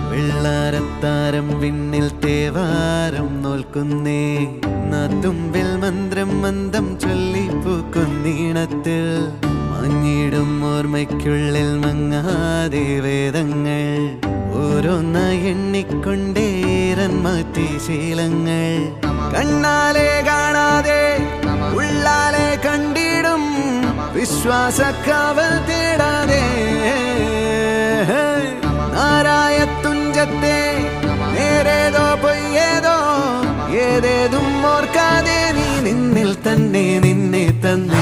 വെള്ളാരത്താരം വിണ്ണിൽ തേവാരം നോൽക്കുന്നേ നാത്തുമ്പിൽ മന്ത്രം മന്ദം ചൊല്ലിപ്പൂക്കുന്നീണത്തിൽ മഞ്ഞിടും ഓർമ്മയ്ക്കുള്ളിൽ മങ്ങാതെ വേദങ്ങൾ ഓരോന്നായി എണ്ണിക്കൊണ്ടേരൻ മാറ്റി ശീലങ്ങൾ കണ്ണാലെ കാണാതെ ഉള്ളാലെ കണ്ടിടും വിശ്വാസക്കാവൽ തേടാതെ നാരായ തുഞ്ചത്തെ നേരേതോ പൊയ്യേതോ ഏതേതും ഓർക്കാതെ നീ നിന്നിൽ തന്നെ നിന്നെ തന്നെ